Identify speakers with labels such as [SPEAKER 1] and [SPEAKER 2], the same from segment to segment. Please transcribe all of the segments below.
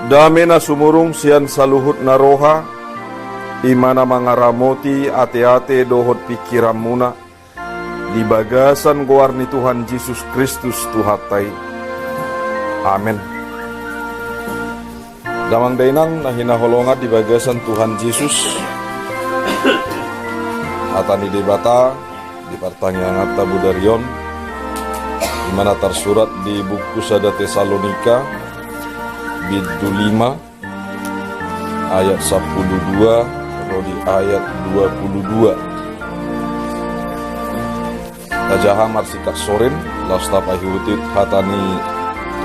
[SPEAKER 1] Dame na sumurung siyan sa luhut na roha, imana mga ramoti ate-ate dohot pikiran muna, di bagasan guar ni Tuhan Yesus Kristus Tuhatay. Amen. Damang dainang na hinaholongat di bagasan Tuhan Yesus, atani di bata, di pertanyaan tabu darion, dimana tersurat di buku Sada Tesalonika, Biddu 5 ayat 12 Rodi ayat 22. Tajaha marsikak sorin lasta pahiutit hatani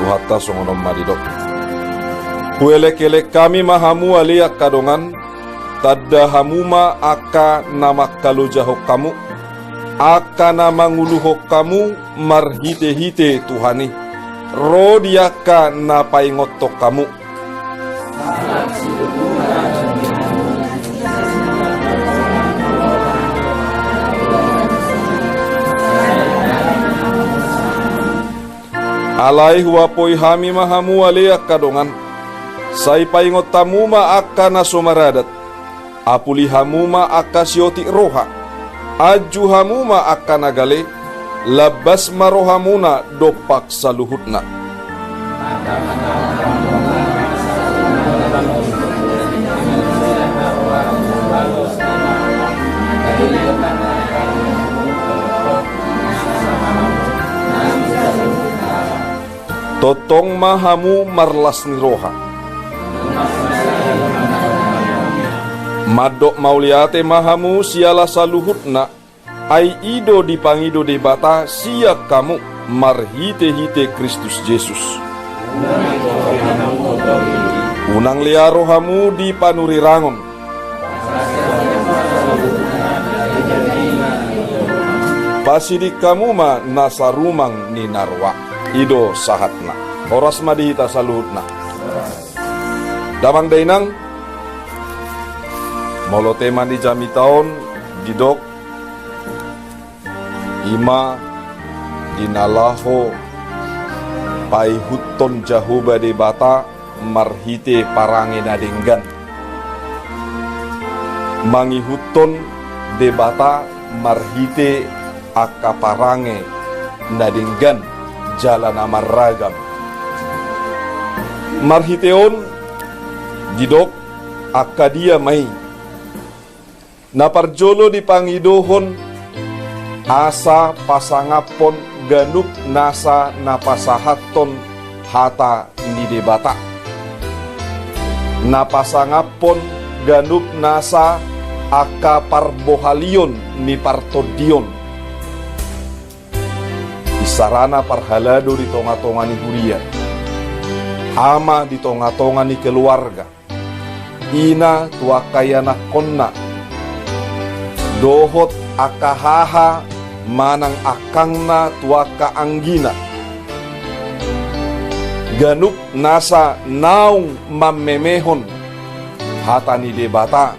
[SPEAKER 1] tuhata songonom madidok. Huelek-elek kami mahamu aliak kadongan tadda hamuma aka nama kalujahok kamu aka nama nguluhok kamu marhite-hite Tuhani rodiaka napaingotok kamu. Alai huapoi hami mahamu aleak kadongan sai paingot tamuma akka nasomaradat apuli hamuma akka sioti roha aju hamuma akka nagale labas marohamuna dopak saluhutna. Totong mahamu marlas ni roha madok mauliate mahamu siala saluhutna ai ido dipangido debata siak kamu marhite-hite Kristus Yesus. Unang lia rohamu di panuri rangon pasidik kamu ma nasarumang ni narwa ido sahatna oras madihita saluhutna. Damang dainang molo tema di jami taon didok ima dinalaho pai huton jahuba de bata marhite parange nadenggan mangi huton de bata marhite aka parange nadenggan jalan amar ragam marhiteon didok aka dia mai naparjolo di pangidohon asa pasangapon ganuk nasa napasahaton hata ni debata napasangapon ganuk nasa aka parbohalion ni partodion isarana parhalado di tonga-tonga ni hurian ama di tonga-tonga ni keluarga ina tuakayana konna dohot akahaha manang akangna tuaka anggina ganuk nasa naung mammemehon hatani debata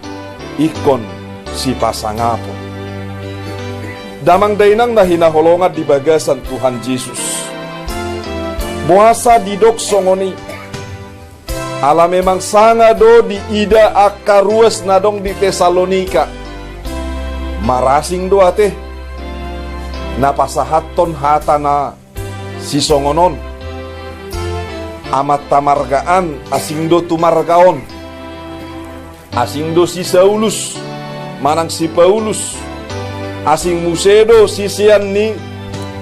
[SPEAKER 1] ikon si pasangapon. Damang dainang na hinaholongat di bagasan Tuhan Yesus buasa didok songoni ala memang sanga do di ida akaruas nadong di Tesalonika marasing do ate napasahaton hatana si songonon amat tamargaan asing do tumargaon asing do si Saulus manang si Paulus asing musedo si sian ni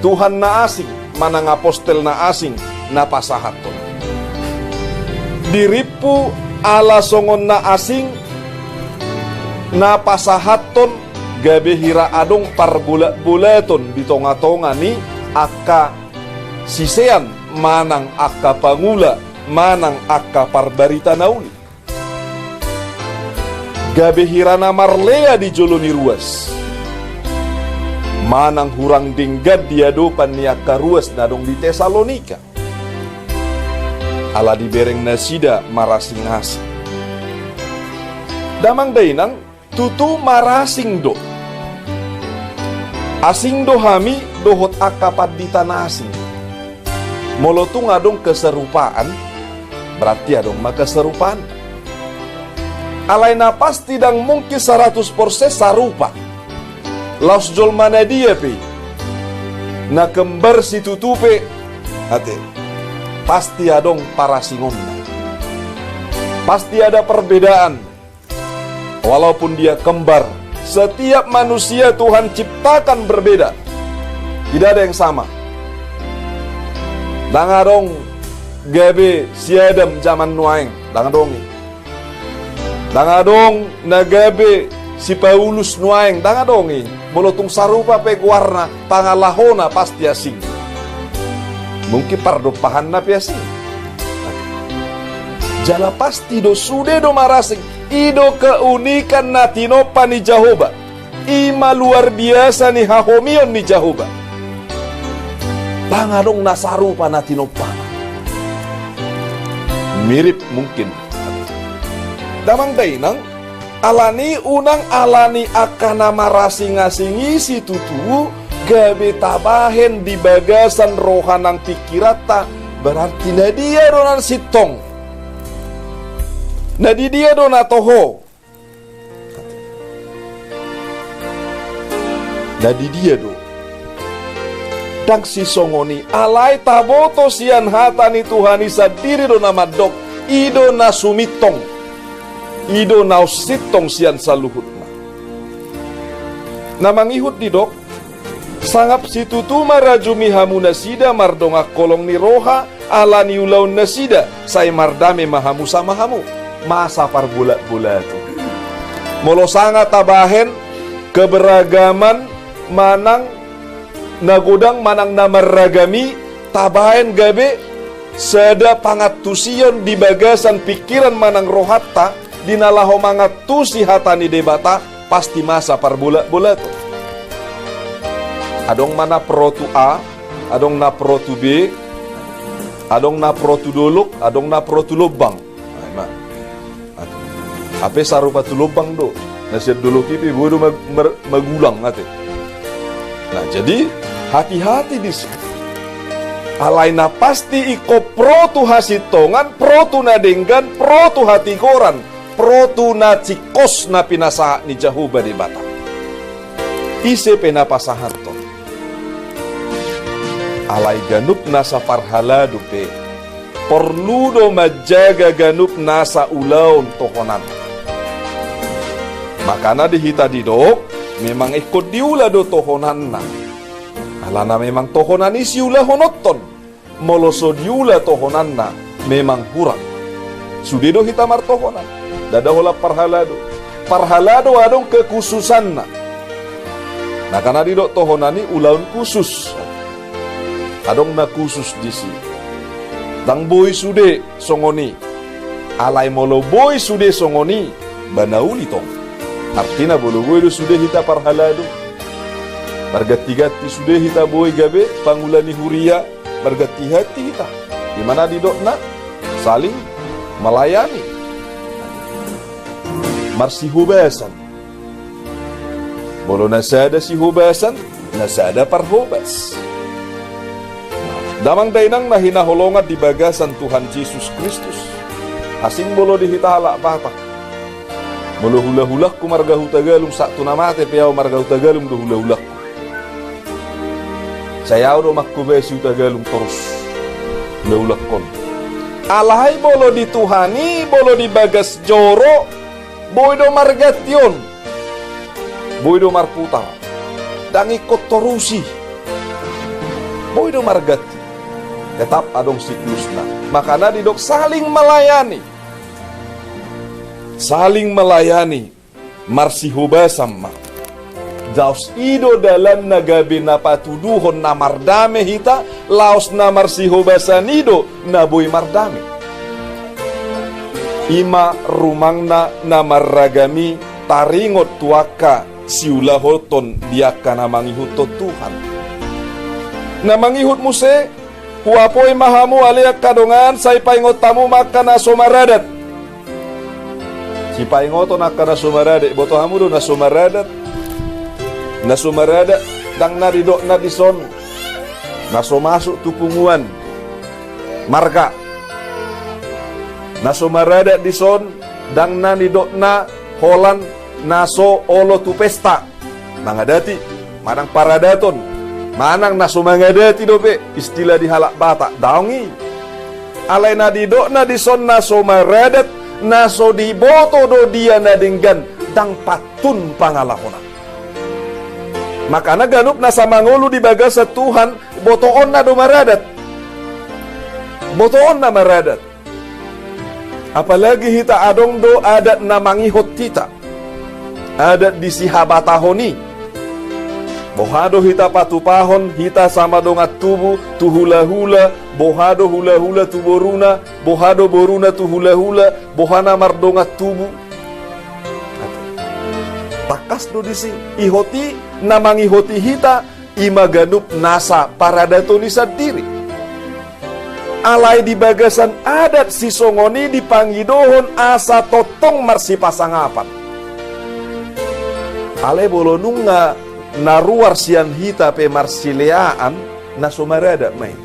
[SPEAKER 1] Tuhan na asing manang apostel na asing napasahaton diripu ala songon na asing napasahaton gabe hira adong parbulat-bulaton di tonga-tonga ni akka sisean manang akka pangula manang akka parbarita nauli gabe hira na marlea di joloni ruas manang hurang dinggad diadopan ni akka ruas nadong di Tesalonika ala dibereng nasida marasing-asing damang dainang tutu marasing do asing do hami dohot akapat di tanah asing. Molotu ngadong keserupaan Berarti adong maka serupaan. Alaina pasti dang mungkin 100% sarupa. Laos jol mana dia pe. Na kembar si tutupe. Hati. Pasti adong para singonna. Pasti ada perbedaan. Walaupun dia kembar, setiap manusia Tuhan ciptakan berbeda. Tidak ada yang sama. Dangadong gabe si Adam zaman nuaing, dangadongi. Dangadong nagabe si Paulus nuaing, dangadongi. Bolotung sarupa pe warna pangalahona pasti asing. Mungkin pardopahan na pi asing. Jala pasti do sude do marasing. Ido keunikan na tinopa ni Jehovah. Ima luar biasa ni hahomion ni Jehovah. Pangadong nasarupa na tinopa. Mirip mungkin. Damang dainang alani unang alani akan marasing-asingi si tutu gabe tabahen di bagasan rohanang pikirata berarti na dia donan sitong. Nadi dia dona toho. Nadi dia do. Dang si songoni alai taboto sian hatani Tuhan isa diri do nama dok. Ido na sumitong. Ido na sitong sian saluhut na. Namang ihut di dok. Sangap si tutu marajumi hamuna sida mardonga kolong ni roha alani ulaun nasida. Say mardame mahamu sama hamu. Masa par bulat-bulat itu. Molo sangat tabahen keberagaman manang nagodang manang namaragami tabahen gabe seda pangatusion di bagasan pikiran manang rohatta dinalaho mangatusi hatani debata pasti masa par bulat-bulat itu. Adong mana protu A, adong na protu B, adong na protu doluk, adong na protu lubang. Apa sarupa tu lubang do? Nasihat dulu kipi bodoh magulang ngate. Nah jadi hati-hati di sini. Alaina pasti iko pro tu hasitongan, pro tu nadenggan, pro tu hati koran, pro tu na cikos na pinasa ni Jehovah di Batam. Ise penapasahanton. Alai ganup nasa parhaladu pe. Perlu do majaga ganup nasa ulaun tohonan. Makana dihita didok, memang ikut diula do tohonan na. Alana memang tohonan isi ula honoton. Moloso diula tohonan na, memang kurang. Sudido hita mar tohonan. Dada hola parhalado. Parhalado adong kekhususan na. Nah karena didok tohonani ulaun khusus. Adong na khusus disi. Dang boy sude songoni. Alai molo boy sude songoni. Banauli tong. Artinya bolo boy do sudah hita parhalado. Bargati-gati sudah hita boy gabe pangulani huria bargati hati hita. Di mana didokna saling melayani. Marsihubasan. Bolo nasada sihubasan, nasada parhobas. Damang dainang nahinaholongat di bagasan Tuhan Yesus Kristus. Asing bolo dihita halak batak. Molo hula-hulak ku marga hutagalum sakto namate piaw marga hutagalum do hula-hulak ku. Sayaw do makkube si hutagalum terus hula-hulak kon. Alhay bolo dituhani, bolo dibagas joro, boy do margation. Boy do marputar. Dang ikot torusi. Boy do margati. Tetap adong siklusna. Makana didok saling melayani. Saling melayani marsihubasam Jaus ido dalam nagabi napatuduhon na mardame hita laos na marsihubasan ido na boy mardame. Ima rumangna na marragami taringot tuaka siulahoton diaka na mangihutot Tuhan. Na mangihut muse huapoy mahamu aliak kadongan say paingot tamu maka na somaradat. Si paingoto nakana sumaradat, boto hamudo na sumaradat, dang naridok na dison, naso masuk tupunguan, marga. Naso marada di son, dang na ni na holan, naso olo tu pesta. Mangadati, manang paradaton, manang naso mangadati dope, istilah di halak batak, daungi. Alay na di na di son naso maradat, naso di boto do dia na dinggan, dang patun pangalahona. Maka na ganup na sa mangulu di baga sa Tuhan, botoon na do maradat. Botoon na maradat. Apalagi hita adong do adat na mangihot kita. Adat di sihabatahoni. Bohado hita patupahon, hita sama dongat tubu, tu hula-hula, bohado hula-hula tu boruna, bohado boruna tu hula-hula, bohana mardongat tubu. Takas do disi, ihoti, namang ihoti hita, imaganup nasa paradatoni sa diri. Alay di bagasan adat si songoni di panggidohon asa totong marsi pasangapan. Alay bolonung nga naruar sian hita pe marsileaan na sumarada main.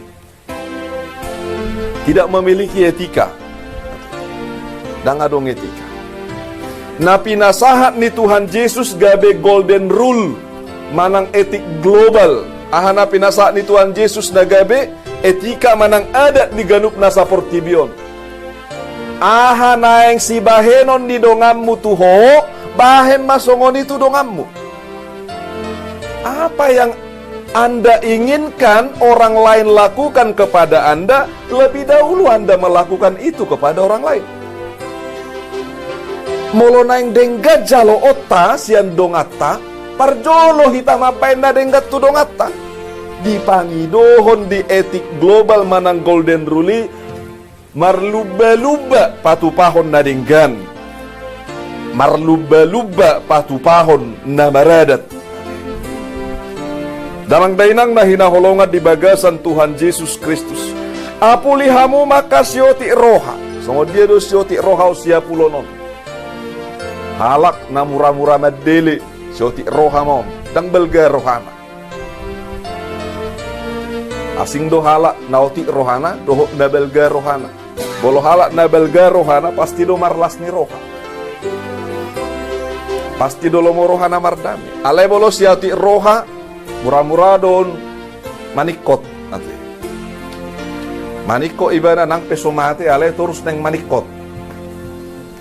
[SPEAKER 1] Tidak memiliki etika. Dan adong etika. Na pinasahat ni Tuhan Yesus gabe golden rule manang etik global. Ahana pinasahat ni Tuhan Yesus na gabe etika manang adat di ganup nasa portibion. Aha naeng si bahenon di dongammu tuho, bahen masongon itu dongammu. Apa yang Anda inginkan orang lain lakukan kepada Anda, lebih dahulu Anda melakukan itu kepada orang lain. Molo naeng denggat jalo otta sian dongata, parjolo hitam apain na denggat tu dongata. Di pangidohon di etik global manang golden rule marluba-luba patupahon na dinggan, marluba-luba patupahon na maradat. Dalang dainang na hinaholongan di bagasan Tuhan Yesus Kristus, apulihamu maka sioti roha, songod dia do sioti roha usia pulonon, halak na mura-mura madele sioti roha mon, dang belga rohana. Asing do halak nauti rohana, doho nabelga rohana. Bolo halak nabelga rohana, pasti do marlas ni roha. Pasti do lomo rohana mardami. Alay bolo siati roha, mura-mura don manikot nanti. Maniko ibana nang peso mati, alay terus neng manikot.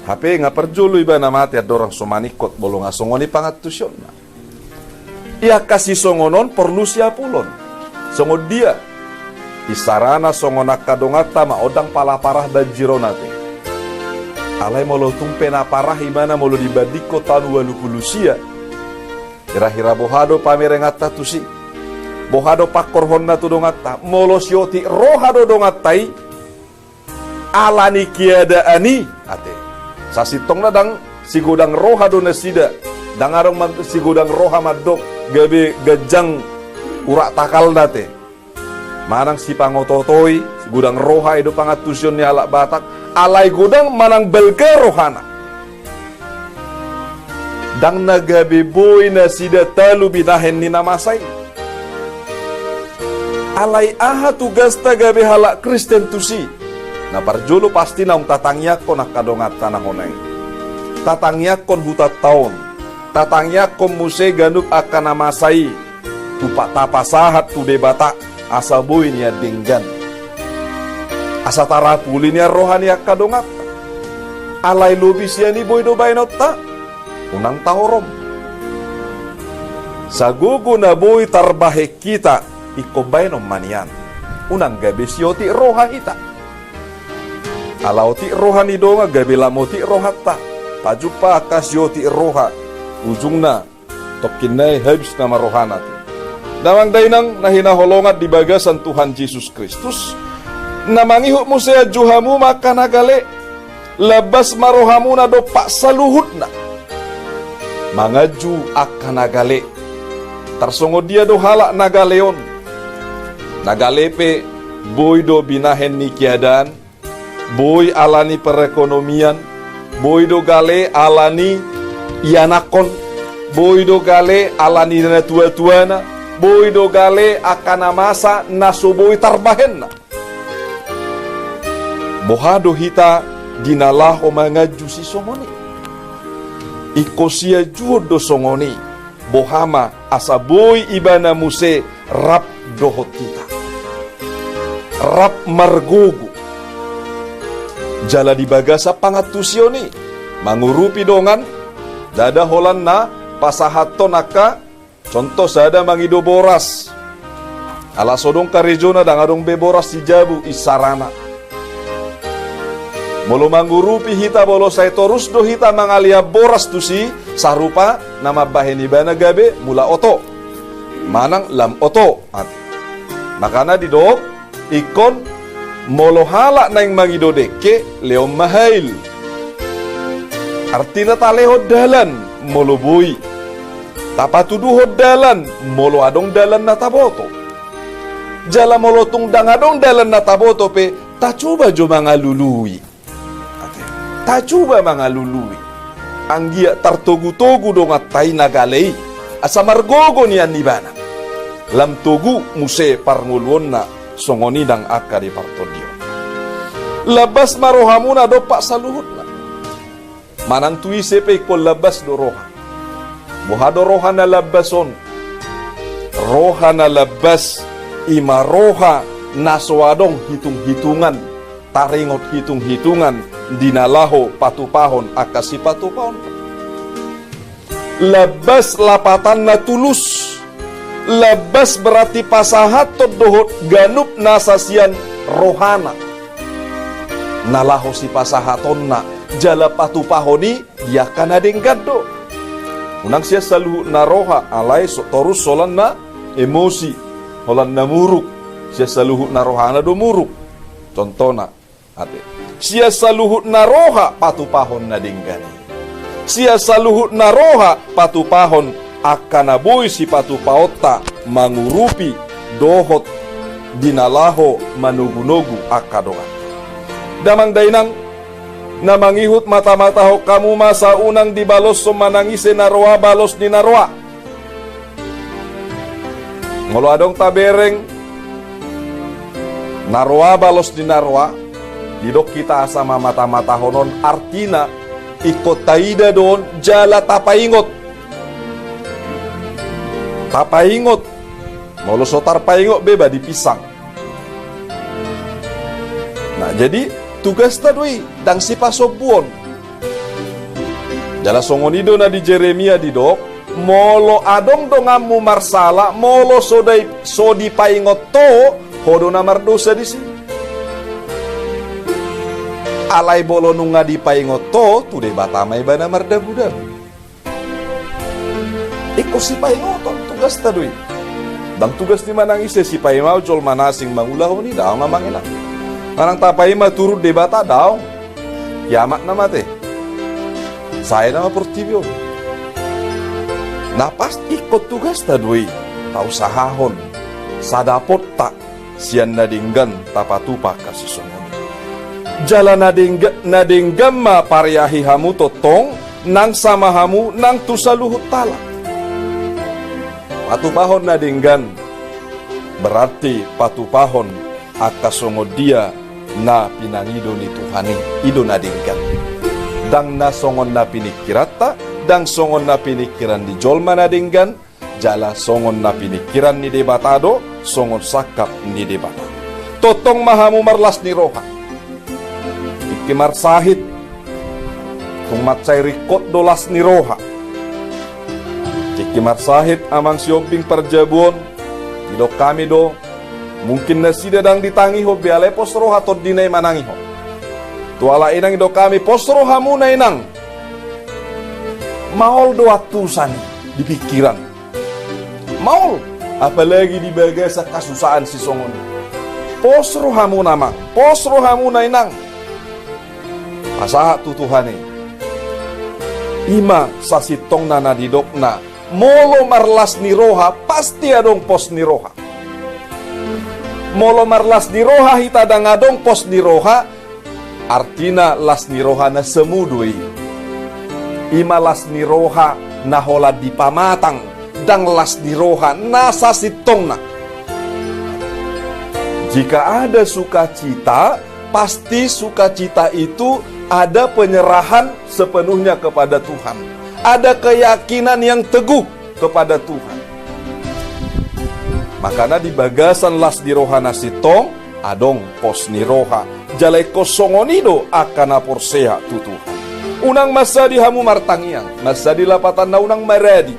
[SPEAKER 1] Hape nga perjulu ibana mati ad orang so manikot, bolo nga songoni pangatusyon na. Ia kasih songonon perlu siapulon. Songod dia isarana songonak kadongata maodang pala parah dan jironate. Alay molo tumpe na parah imana molo dibadiko tanu walukulusia. Kira-kira bohado pamerengata tusi. Bohado pakorhon na tu dongata. Molo sioti rohado dongatai. Alani kiadaani ate. Sasitong na dang sigudang rohado na sida. Dangarong sigudang roha madok gabe gajang urak takal date. Manang si pangototoy, si gudang roha itu pangatusyon ni alak batak, alay gudang manang belga rohana. Dang nagabe boy na sida talu binahen ni namasay. Alay aha tugas tagabe halak Kristen tusi. Na parjolo pasti naung tatangyak ko nakadongat tanah honay. Tatangyak kon hutat taon. Tatangyak kon muse ganuk akan namasay. Tupak tapasahat tu debata. Asa boy niya dinggan. Asa tarapuli niya rohani akadongat. Alay lobis ya ni boy do bainot ta. Unang tahorom. Sagugo na boy tarbahek kita. Iko bainom manian. Unang gabi siyoti roha ita. Alaw ti roha ni do nga gabi lamoti roha ta. Pajupa kasyoti roha. Ujung na. Tokinay habis na marohana ti. Damang dainang nahinaholongat di bagasan Tuhan Yesus Kristus. Namangihuk mo siya juhamu maka nagale. Labas marohamu na do pak saluhut na. Mangaju akan nagale. Tarsongod dia do halak nagaleon. Nagalepe boy do binahen ni kiadan. Boy alani perekonomian. Boy do gale alani ianakon. Boy do gale alani na tua-tuana. Boy do gale akan masa nasuboy tarbahen na. Bohado hita dinalaho mangaju si songoni. Iko sia judo songoni bohama asaboy ibana muse rap dohot kita. Rap margogo. Jala di bagasa pangatusioni mangurupi dongan dada holan na pasahato naka contoh sada mangido boras ala sodong karejona dang adong beboras si jabu isarana molo mangurupi hita bolo say torus do hita mangalia boras tu si sarupa nama baheni bana gabe mula oto manang lam oto makana didok ikon molo hala na yung mangido deke leom mahail artina taleho dalan molo boy tapatuduho dalan molo adong dalan na taboto jala molo tung dangadong dalan na taboto pe tacuba jo mga lului tacuba mga lului anggia tartogu-togu dong atay nagalei asa margogo niyan nibana lam togu muse parngulwon na songoni dang akka di partodio labas marohamuna do pak saluhut na manang tuise pe ko labas do roha buhado roha na labason roha na labas ima roha naswadong hitung-hitungan taringot hitung-hitungan dinalaho patupahon akasi patupahon labas lapatan na tulus labas berarti pasahat dohot ganup nasasian rohana nalaho si pasahaton na jala patupahoni dia kana denggado unang siya saluhu na roha alay torus solan na emosi holan na muruk siya saluhu na rohana do muruk contoh na ate siya saluhu na roha patupahon na denggani siya saluhu na roha patupahon akanaboy si patupaota mangurupi dohot dinalaho manugunogu akadoan damang dainang na mangihut mata-mata ho kamu masa unang dibalos so manangise naroa balos ni naroa ngolo adong tabereng naroa balos di naroa didok kita asama mata-mata honon artina ikot taida don jala tapaingot tapaingot molo sotar paingot beba dipisang nah jadi tugas tadui dang si pasobuon jala songonido na di Jeremia didok molo adong dongamu marsala molo sodi paingot to hodo na mardosa di sini alay bolo nunga di paingot to tude batamay ba na mardabu-dabu iko si paingoton tugas tadoy dang tugas ni manang ise si paimaw jol manasing mangulaw ni daw nga mangina manang tapay maturud debata daw yamak na mate saya na maportibyo na pasti iko tugas tadoy tausahahon sadapot ta siyan nadinggan tapatupa kasisongon jala nadinggam ma pariyahi hamu totong nang samahamu nang tusaluhut talak patupahon na dinggan berarti patupahon akasongo dia na pinangido ni Tuhani ido na dinggan dang nasongon na pinikirata dang songon na pinikiran di jolma na dinggan jala songon na pinikiran ni debatado songon sakap ni debatado totong mahamu marlas ni roha ikimar sahit kung matsay rikot dolas ni roha Cikimar sahit amang siobing perjabuon idok kami do mungkin na sida dang ditangi ho bialay posro hatod dinay manangi ho tuala inang idok kami posro hamu na inang maol do atusan di pikiran maol apalagi di bagasa kasusaan si songon posro hamu nama posro hamu na inang pasaha tutuhane ima sasitong na nadidok na molo marlas ni roha pasti adong pos ni roha molo marlas ni roha hita dangadong pos ni roha artina las ni roha na semudui ima las ni roha na hola di pamatang dang las ni roha nasa sitong na jika ada sukacita pasti sukacita itu ada penyerahan sepenuhnya kepada Tuhan. Ada keyakinan yang teguh kepada Tuhan. Makanya di bagasan las di rohana sitong, adong pos ni roha. Jalai kosongonido akana porseha tu Tuhan. Unang masa di hamu martangiang, masa di lapatan na unang maradi.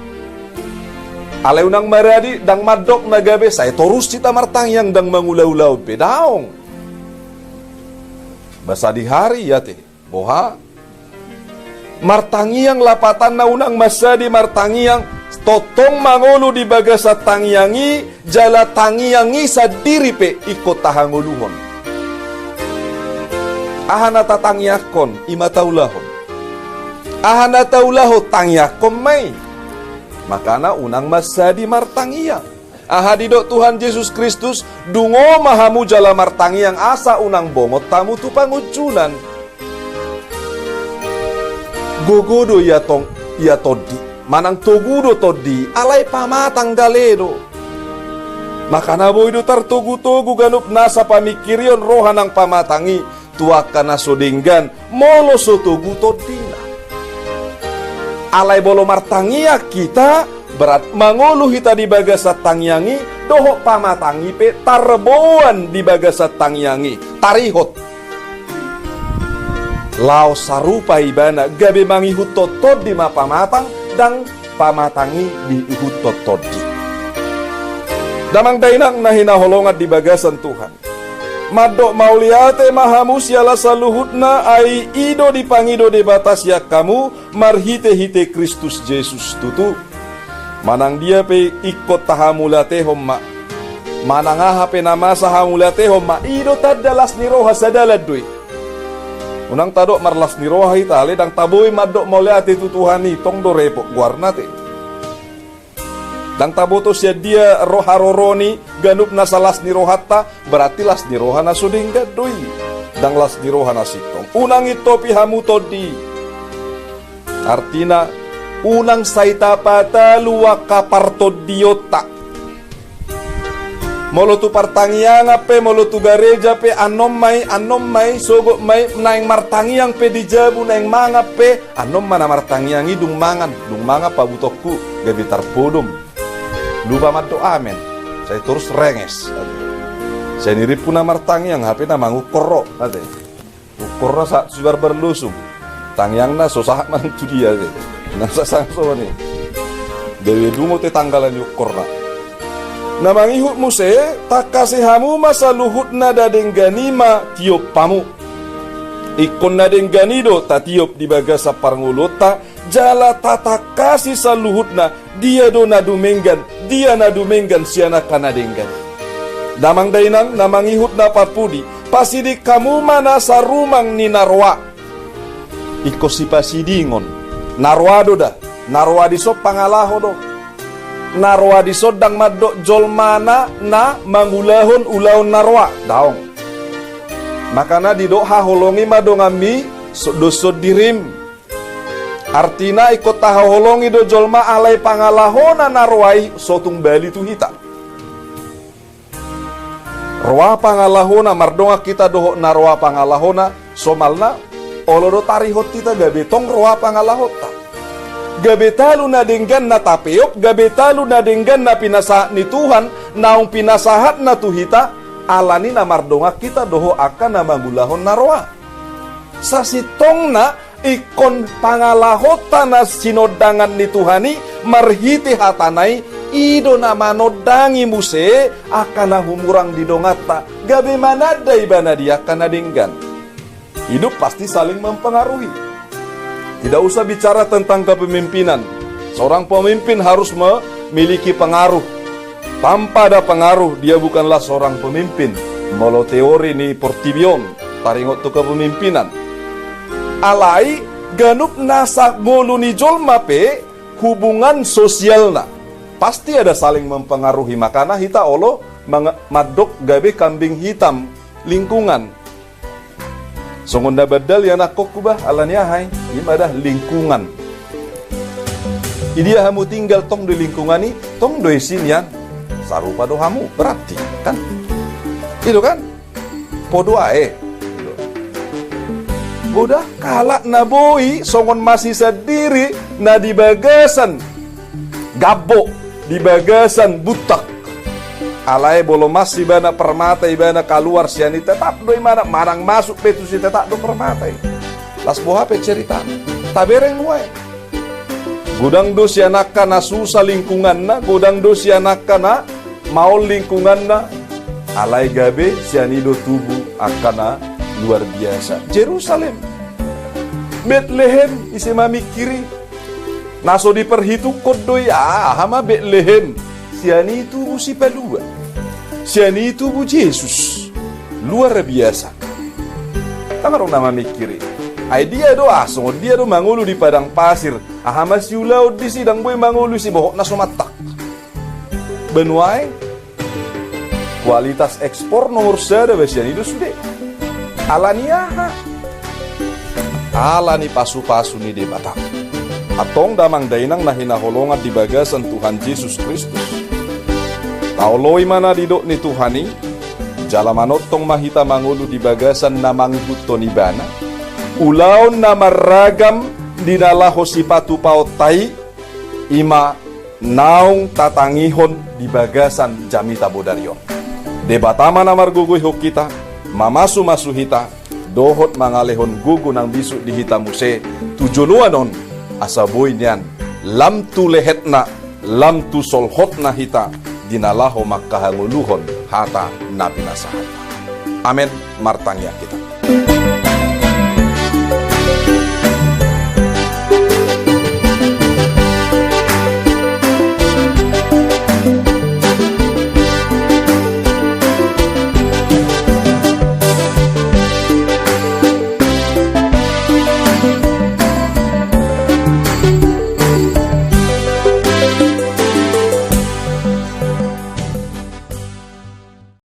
[SPEAKER 1] Ale unang maradi, dang madok nagabe, saya torus cita martangiang dang mangulau-ulau pedaong. Masa di hari ya teh. Boha martangiang lapatan na unang masa di martangiang totong mangolo di bagasa tangiangi jala tangiangi sadiri pe ikot tahanguluhon ahana tatangiakon imataulahon ahana taulahu tangiakon may makana unang masa di martangiang ahadido Tuhan Yesus Kristus dungo mahamu jala martangiang asa unang bomot tamu tu pangucunan gogodo ya todi manang togudo todi alai pamatang daledo makana boydo tartogu-togu ganup nasa pamikirion roha ng pamatangi tuaka na sodinggan molo so togu todina alai bolo martangia kita berat mangulu hita di bagasat tangyangi doho pamatangi pe tarboan di bagasat tangyangi tarihot lao sarupa ibana gabe mangi hutotod di mapamatang dan pamatangi di hutotod di damang dainang na hinaholongat di bagasan Tuhan madok mauliate mahamu siala saluhutna ai ido di pangido di batas ya kamu marhite-hite Kristus Yesus tutu manang dia pe ikot tahamulate homma manang aha pe namasa hamulate homma ido tadalas ni roha sadaladui unang tadok marlas ni roha itale dang taboy madok mauliate tutuhani tong do repok guarnate dang taboto sia dia roha roroni ganup nasalas ni rohata berarti las ni roha na sudingga doi dang las ni roha na sitong unang itopi hamu todi artina unang saita pata luwa kaparto diota molo tu partangiang pe molo tu gareja pe anom mai sogo mai naing martangiang pe dijabu naing manga pe anom mana martangiang dung manga pabutokku gabi tarpodom lupa maddo amen saya terus renges saya nirip puna martangiang HP na mangukorro ate ukorro sa subar berlusung tangiang na susah man tu dia ate nasa sangso ni dewe dungo te tanggalan ukorna namangihut muse takasihamu masa luhut nada dengganima tiop pamu ikon na dengganido ta tiop di bagasa parngulota jala tata kasih saluhutna dia do nadumenggan dia nadumenggan siana kana denggan damang dainang namangihut na papudi pasidi kamu mana sarumang ni narwa iko si pasidingon narwa do da narwa diso pangalaho do narwa di sodang madok jolmana na mangulahon ulaon narwa daong makana di doha holongi madongami doso dirim artina ikut taha holongi do jolma alai pangalahona narwai sotung bali tu hita roa pangalahona mardonga kita doho narwa pangalahona somalna olodo tarihot kita gabetong roa pangalahota gabetalu na denggan na tapeop, gabetalu na denggan na pinasa ni Tuhan, naung pinasahat na tuhita, alani na mardonga kita doho akan na magulahon na roa. Sa sitong na, ikon pangalahota na sinodangan ni Tuhani, marhiti hatanay, ido na manodangi muse, akan na humurang didongata, gabe manada ibana dia akan na denggan. Hidup pasti saling mempengaruhi. Tidak usah bicara tentang kepemimpinan. Seorang pemimpin harus memiliki pengaruh. Tanpa ada pengaruh, dia bukanlah seorang pemimpin. Molo teori ni portibion, taringot tu kepemimpinan. Alai, ganup nasak molu ni jolma pe, hubungan sosialna. Pasti ada saling mempengaruhi. Makana hita olo, madok gabe kambing hitam, lingkungan. Songonda badal yang nakok kubah alanya hai ibadah lingkungan. Idia hamu tinggal tong di lingkungan ini tong do isin yang sarupa do hamu berarti kan? Itu kan? Podo ae. Udah kalak na boy, songon masih sendiri na di bagasan gabok, di bagasan butak. Alay bolo masih bana permata ibana keluar siani tetap doi mana marang masuk petu si tetap do permata. Las boha pe cerita. Tabereng nuai. Gudang do si anak kana susah lingkungan na, gudang do si anak kana mau lingkungan na. Alay gabe siani do tubuh akana luar biasa. Jerusalem, Bethlehem isi mami kiri. Naso diperhitung kodoi hama Bethlehem. Siani itu si palua. Siani itu bu Yesus. Luar biasa. Tamarong nama mikiri. Ay dia do aso, dia do mangulu di padang pasir. Hama si ulaud di sidang boy mangulu si bohok na sumatak. Benuai kualitas ekspor nomor sada besian itu sudah. Alaniaha. Alani pasu-pasu ni di Batak. Atong damang dainang nahinaholongan di bagasan Tuhan Yesus Kristus. Tauloi mana didok ni Tuhani, jalamanotong mahita mangulu di bagasan namang buto ni bana. Ulaon na maragam dinalaho si patu pautai, ima naong tatangihon di bagasan jamita bodaryon. Debatama na marguguy ho kita, mamasu-masu hita, dohot mangalehon gugu ng bisu di hita muse, tujuluanon, asaboy niyan, lam tu lehet na, lam tu solhot na hita, dinalaho makahanguluhon hata na pinasahan. Amen, martangya kita.